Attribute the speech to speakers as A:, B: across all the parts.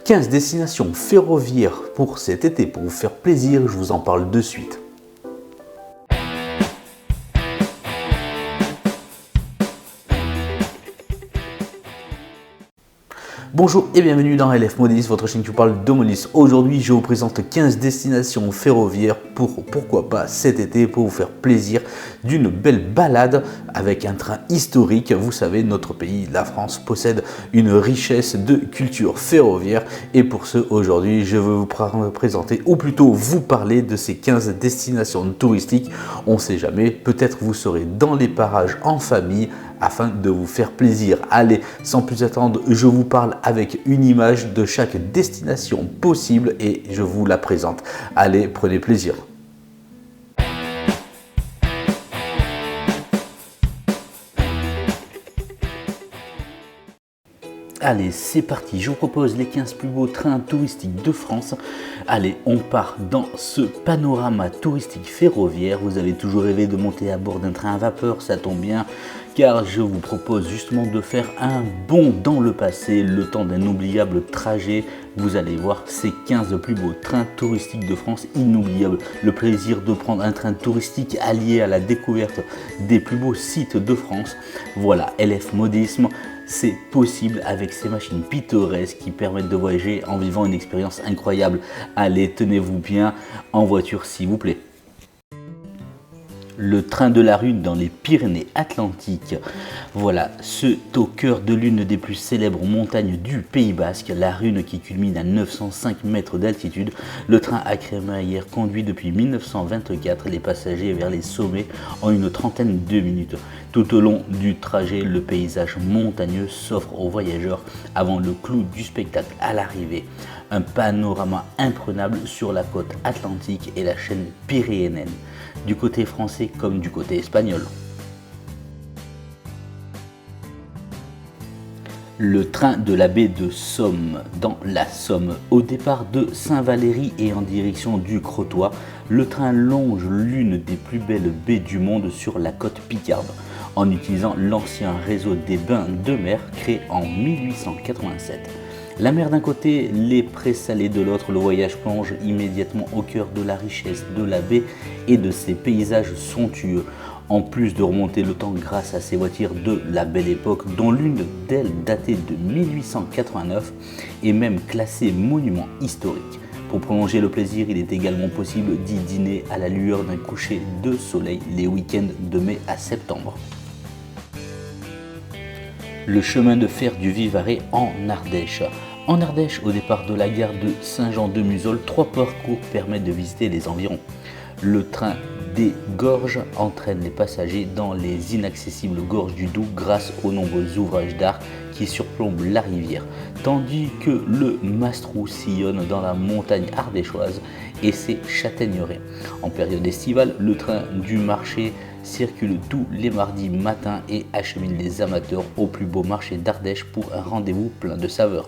A: 15 destinations ferroviaires pour cet été pour vous faire plaisir, je vous en parle de suite. Bonjour et bienvenue dans LF Modis, votre chaîne qui vous parle de Modis. Aujourd'hui, je vous présente 15 destinations ferroviaires pour, pourquoi pas, cet été, pour vous faire plaisir d'une belle balade avec un train historique. Vous savez, notre pays, la France, possède une richesse de culture ferroviaire. Et pour ce, aujourd'hui, je veux vous présenter, ou plutôt vous parler de ces 15 destinations touristiques. On ne sait jamais, peut-être vous serez dans les parages en famille, afin de vous faire plaisir. Allez, sans plus attendre, je vous parle avec une image de chaque destination possible et je vous la présente. Allez, prenez plaisir. Allez, c'est parti, je vous propose les 15 plus beaux trains touristiques de France. Allez, on part dans ce panorama touristique ferroviaire. Vous avez toujours rêvé de monter à bord d'un train à vapeur, ça tombe bien, car je vous propose justement de faire un bond dans le passé, le temps d'un inoubliable trajet. Vous allez voir ces 15 plus beaux trains touristiques de France, inoubliables. Le plaisir de prendre un train touristique allié à la découverte des plus beaux sites de France. Voilà, LF Modisme. C'est possible avec ces machines pittoresques qui permettent de voyager en vivant une expérience incroyable. Allez, tenez-vous bien en voiture s'il vous plaît. Le train de la Rune dans les Pyrénées-Atlantiques. Voilà, c'est au cœur de l'une des plus célèbres montagnes du Pays Basque, la Rune qui culmine à 905 mètres d'altitude. Le train à crémaillère conduit depuis 1924 les passagers vers les sommets en une trentaine de minutes. Tout au long du trajet, le paysage montagneux s'offre aux voyageurs avant le clou du spectacle à l'arrivée. Un panorama imprenable sur la côte atlantique et la chaîne pyrénéenne, du côté français comme du côté espagnol. Le train de la baie de Somme, dans la Somme. Au départ de Saint-Valery et en direction du Crotoy, le train longe l'une des plus belles baies du monde sur la côte picarde, en utilisant l'ancien réseau des bains de mer créé en 1887. La mer d'un côté, les présalés de l'autre, le voyage plonge immédiatement au cœur de la richesse de la baie et de ses paysages somptueux. En plus de remonter le temps grâce à ces voitures de la belle époque, dont l'une d'elles datée de 1889 est même classée monument historique. Pour prolonger le plaisir, il est également possible d'y dîner à la lueur d'un coucher de soleil les week-ends de mai à septembre. Le chemin de fer du Vivarais en Ardèche. En Ardèche, au départ de la gare de Saint-Jean-de-Muzols, 3 parcours permettent de visiter les environs. Le train des gorges entraîne les passagers dans les inaccessibles gorges du Doubs grâce aux nombreux ouvrages d'art qui surplombent la rivière, tandis que le Mastrou sillonne dans la montagne ardéchoise et ses châtaigneraies. En période estivale, le train du marché circule tous les mardis matins et achemine les amateurs au plus beau marché d'Ardèche pour un rendez-vous plein de saveurs.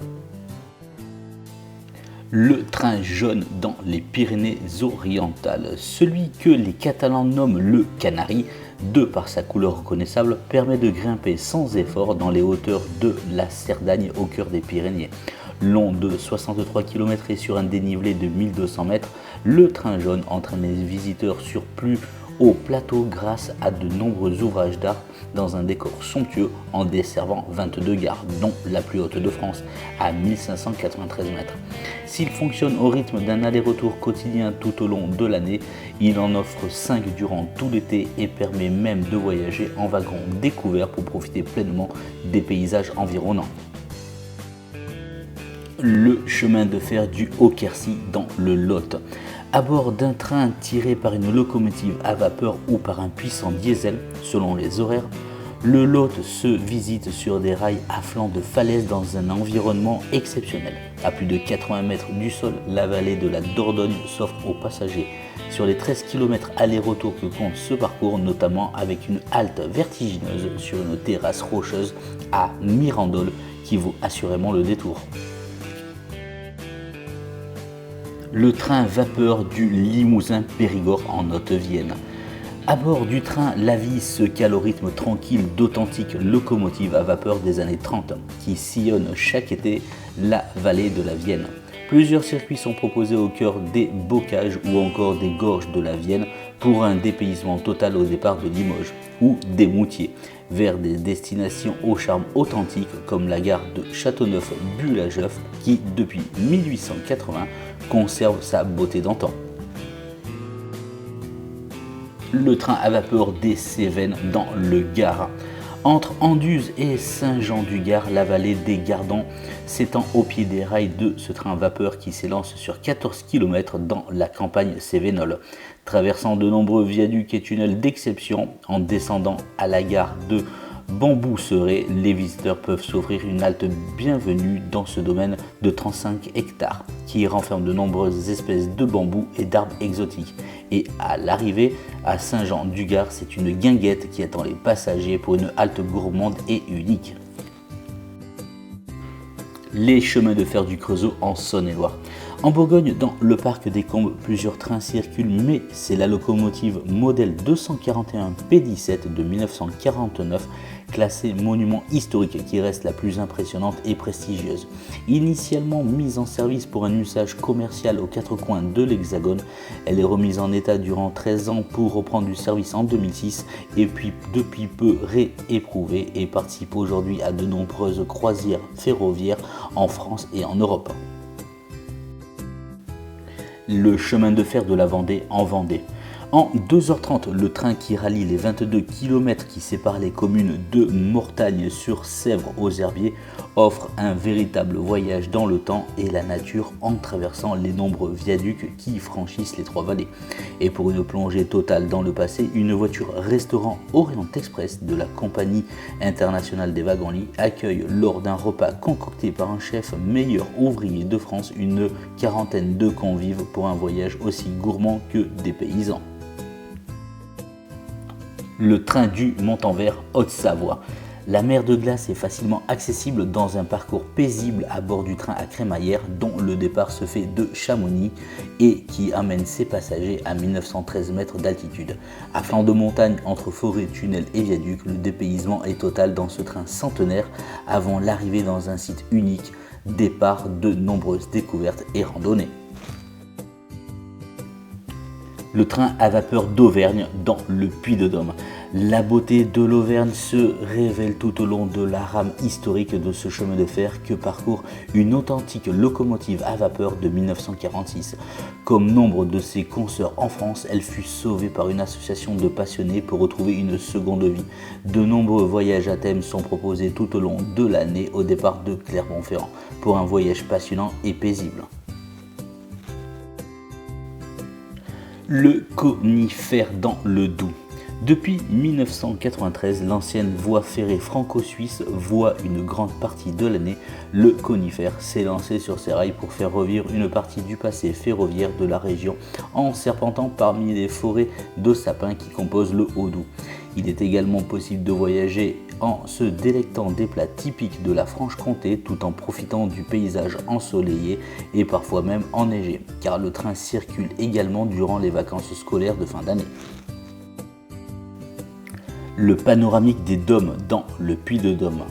A: Le train jaune dans les Pyrénées-Orientales, celui que les Catalans nomment le Canari, de par sa couleur reconnaissable, permet de grimper sans effort dans les hauteurs de la Cerdagne au cœur des Pyrénées. Long de 63 km et sur un dénivelé de 1200 mètres, le train jaune entraîne les visiteurs sur plus haut plateau grâce à de nombreux ouvrages d'art dans un décor somptueux en desservant 22 gares, dont la plus haute de France à 1593 mètres. S'il fonctionne au rythme d'un aller-retour quotidien tout au long de l'année, il en offre 5 durant tout l'été et permet même de voyager en wagon découvert pour profiter pleinement des paysages environnants. Le chemin de fer du Haut-Quercy dans le Lot. À bord d'un train tiré par une locomotive à vapeur ou par un puissant diesel, selon les horaires, le Lot se visite sur des rails à flanc de falaise dans un environnement exceptionnel. À plus de 80 mètres du sol, la vallée de la Dordogne s'offre aux passagers. Sur les 13 km aller-retour que compte ce parcours, notamment avec une halte vertigineuse sur une terrasse rocheuse à Mirandole qui vaut assurément le détour. Le train vapeur du Limousin-Périgord en Haute-Vienne. À bord du train, la vie se cale au rythme tranquille d'authentiques locomotives à vapeur des années 30 qui sillonnent chaque été la vallée de la Vienne. Plusieurs circuits sont proposés au cœur des bocages ou encore des gorges de la Vienne pour un dépaysement total au départ de Limoges ou des Moutiers vers des destinations au charme authentique comme la gare de Châteauneuf-Bullageoff qui, depuis 1880, conserve sa beauté d'antan. Le train à vapeur des Cévennes dans le Gard. Entre Anduze et Saint-Jean-du-Gard, la vallée des Gardons s'étend au pied des rails de ce train à vapeur qui s'élance sur 14 km dans la campagne cévennole, traversant de nombreux viaducs et tunnels d'exception. En descendant à la gare de Bambousseret, les visiteurs peuvent s'offrir une halte bienvenue dans ce domaine de 35 hectares qui renferme de nombreuses espèces de bambous et d'arbres exotiques. Et à l'arrivée à Saint-Jean-du-Gard, c'est une guinguette qui attend les passagers pour une halte gourmande et unique. Les chemins de fer du Creusot en Saône-et-Loire. En Bourgogne, dans le parc des Combes, plusieurs trains circulent, mais c'est la locomotive modèle 241 P17 de 1949, classée monument historique, qui reste la plus impressionnante et prestigieuse. Initialement mise en service pour un usage commercial aux quatre coins de l'Hexagone, elle est remise en état durant 13 ans pour reprendre du service en 2006 et puis depuis peu rééprouvée et participe aujourd'hui à de nombreuses croisières ferroviaires en France et en Europe. Le chemin de fer de la Vendée en Vendée. En 2h30, le train qui rallie les 22 km qui séparent les communes de Mortagne-sur-Sèvre aux Herbiers offre un véritable voyage dans le temps et la nature en traversant les nombreux viaducs qui franchissent les trois vallées. Et pour une plongée totale dans le passé, une voiture restaurant Orient Express de la Compagnie internationale des wagons-lits accueille lors d'un repas concocté par un chef meilleur ouvrier de France une quarantaine de convives pour un voyage aussi gourmand que dépaysant. Le train du Montanvert Haute-Savoie. La mer de glace est facilement accessible dans un parcours paisible à bord du train à crémaillère dont le départ se fait de Chamonix et qui amène ses passagers à 1913 mètres d'altitude. À flanc de montagne entre forêt, tunnels et viaducs, le dépaysement est total dans ce train centenaire avant l'arrivée dans un site unique, départ de nombreuses découvertes et randonnées. Le train à vapeur d'Auvergne dans le Puy-de-Dôme. La beauté de l'Auvergne se révèle tout au long de la rame historique de ce chemin de fer que parcourt une authentique locomotive à vapeur de 1946. Comme nombre de ses consoeurs en France, elle fut sauvée par une association de passionnés pour retrouver une seconde vie. De nombreux voyages à thème sont proposés tout au long de l'année au départ de Clermont-Ferrand pour un voyage passionnant et paisible. Le conifère dans le Doubs. Depuis 1993, l'ancienne voie ferrée franco-suisse voit une grande partie de l'année. Le conifère s'est lancé sur ses rails pour faire revivre une partie du passé ferroviaire de la région en serpentant parmi les forêts de sapins qui composent le Haut-Doubs. Il est également possible de voyager en se délectant des plats typiques de la Franche-Comté tout en profitant du paysage ensoleillé et parfois même enneigé, car le train circule également durant les vacances scolaires de fin d'année. Le panoramique des Dômes dans le Puy-de-Dôme.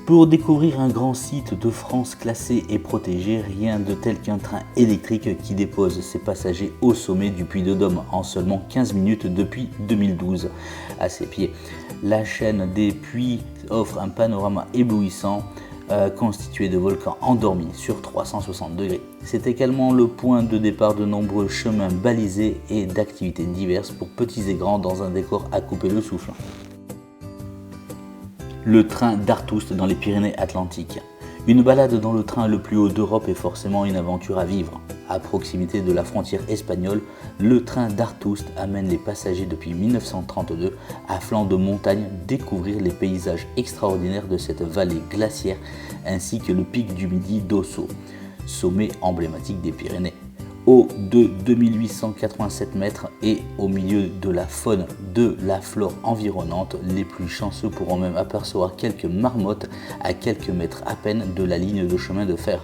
A: Pour découvrir un grand site de France classé et protégé, rien de tel qu'un train électrique qui dépose ses passagers au sommet du Puy-de-Dôme en seulement 15 minutes depuis 2012. À ses pieds, la chaîne des puits offre un panorama éblouissant constitué de volcans endormis sur 360 degrés. C'est également le point de départ de nombreux chemins balisés et d'activités diverses pour petits et grands dans un décor à couper le souffle. Le train d'Artoust dans les Pyrénées-Atlantiques. Une balade dans le train le plus haut d'Europe est forcément une aventure à vivre. À proximité de la frontière espagnole, le train d'Artoust amène les passagers depuis 1932 à flanc de montagne découvrir les paysages extraordinaires de cette vallée glaciaire ainsi que le pic du Midi d'Ossau, sommet emblématique des Pyrénées. Haut de 2887 mètres et au milieu de la faune, de la flore environnante, les plus chanceux pourront même apercevoir quelques marmottes à quelques mètres à peine de la ligne de chemin de fer.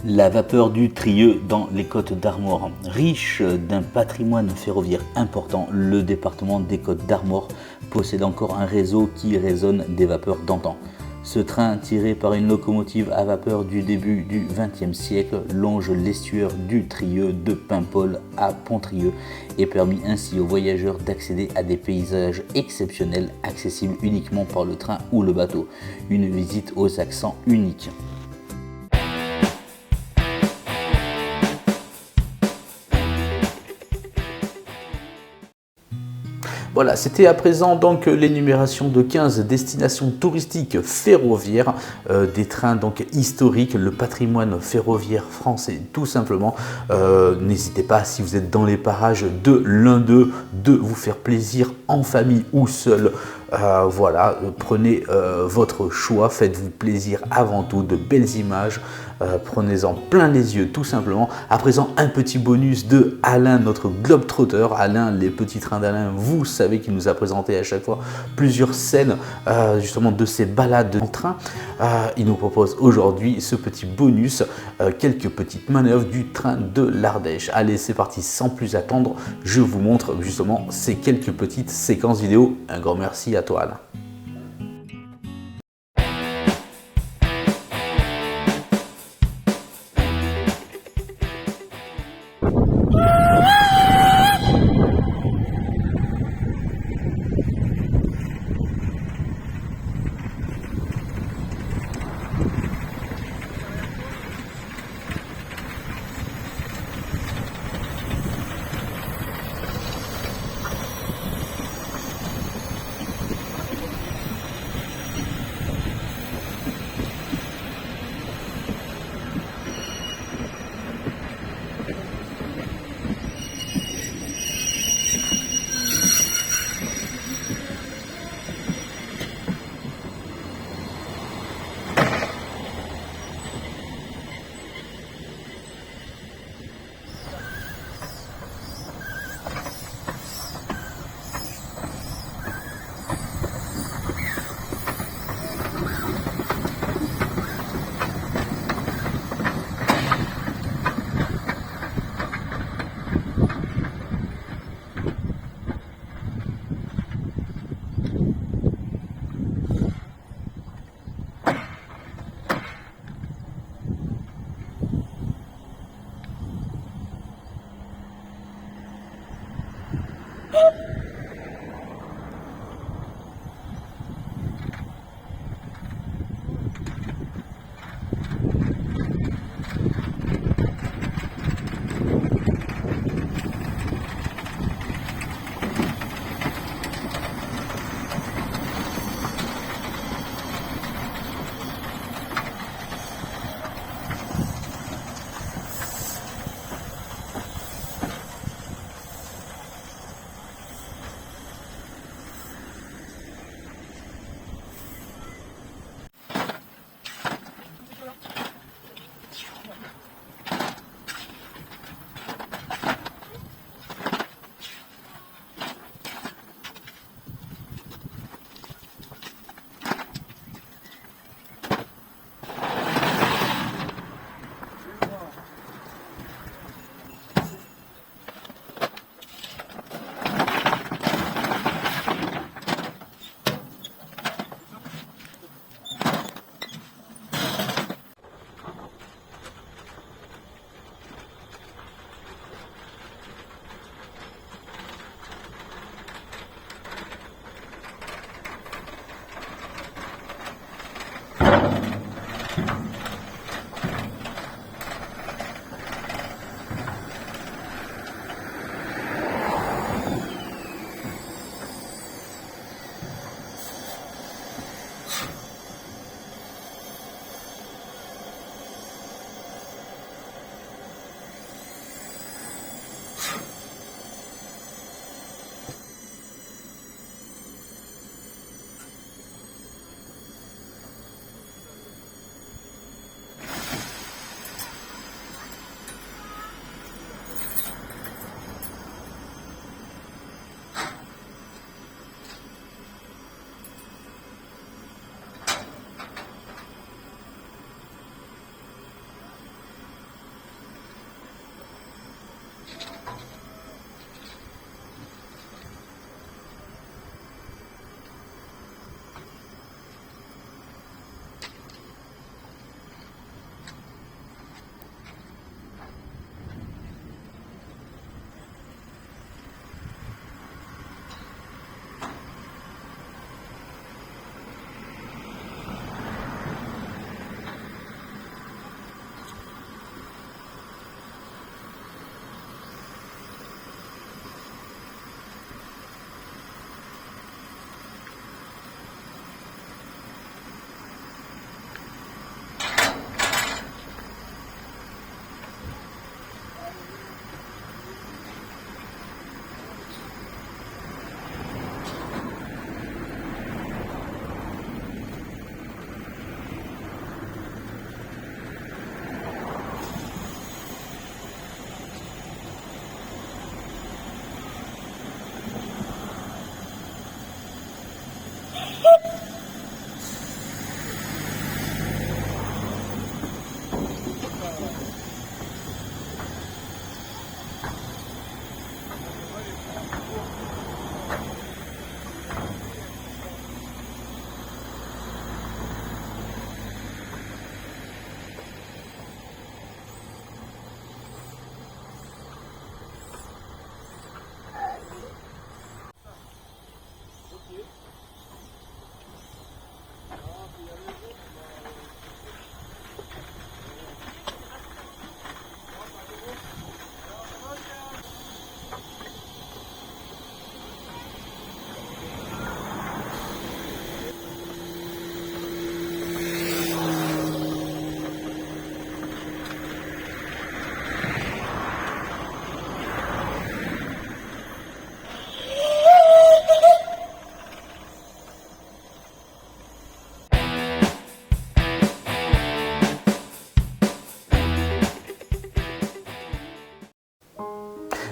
A: La vapeur du Trieux dans les Côtes d'Armor. Riche d'un patrimoine ferroviaire important, le département des Côtes d'Armor possède encore un réseau qui résonne des vapeurs d'antan. Ce train, tiré par une locomotive à vapeur du début du XXe siècle, longe l'estuaire du Trieux de Paimpol à Pontrieux et permet ainsi aux voyageurs d'accéder à des paysages exceptionnels accessibles uniquement par le train ou le bateau. Une visite aux accents uniques. Voilà, c'était à présent donc l'énumération de 15 destinations touristiques ferroviaires, des trains donc historiques, le patrimoine ferroviaire français tout simplement. N'hésitez pas, si vous êtes dans les parages de l'un d'eux, de vous faire plaisir en famille ou seul. Voilà, prenez votre choix, faites-vous plaisir avant tout, de belles images, prenez-en plein les yeux tout simplement. À présent, un petit bonus de Alain, notre globetrotter. Alain, les petits trains d'Alain, vous savez qu'il nous a présenté à chaque fois plusieurs scènes justement de ces balades en train. Il nous propose aujourd'hui ce petit bonus, quelques petites manœuvres du train de l'Ardèche. Allez, c'est parti, sans plus attendre, je vous montre justement ces quelques petites séquences vidéo. Un grand merci à toi, Alain.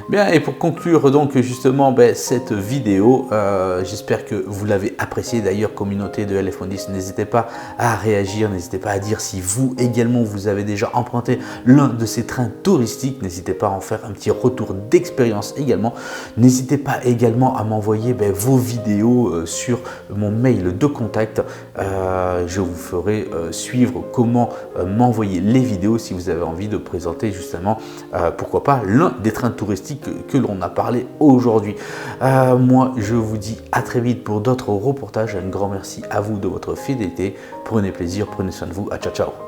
B: Bien, et pour conclure donc justement cette vidéo, j'espère que vous l'avez appréciée. D'ailleurs, communauté de LF10, n'hésitez pas à réagir, n'hésitez pas à dire si vous également vous avez déjà emprunté l'un de ces trains touristiques. N'hésitez pas à en faire un petit retour d'expérience également. N'hésitez pas également à m'envoyer vos vidéos sur mon mail de contact. Je vous ferai suivre comment m'envoyer les vidéos si vous avez envie de présenter justement, pourquoi pas, l'un des trains touristiques que l'on a parlé aujourd'hui. Moi, je vous dis à très vite pour d'autres reportages. Un grand merci à vous de votre fidélité. Prenez plaisir, prenez soin de vous. Ciao, ciao.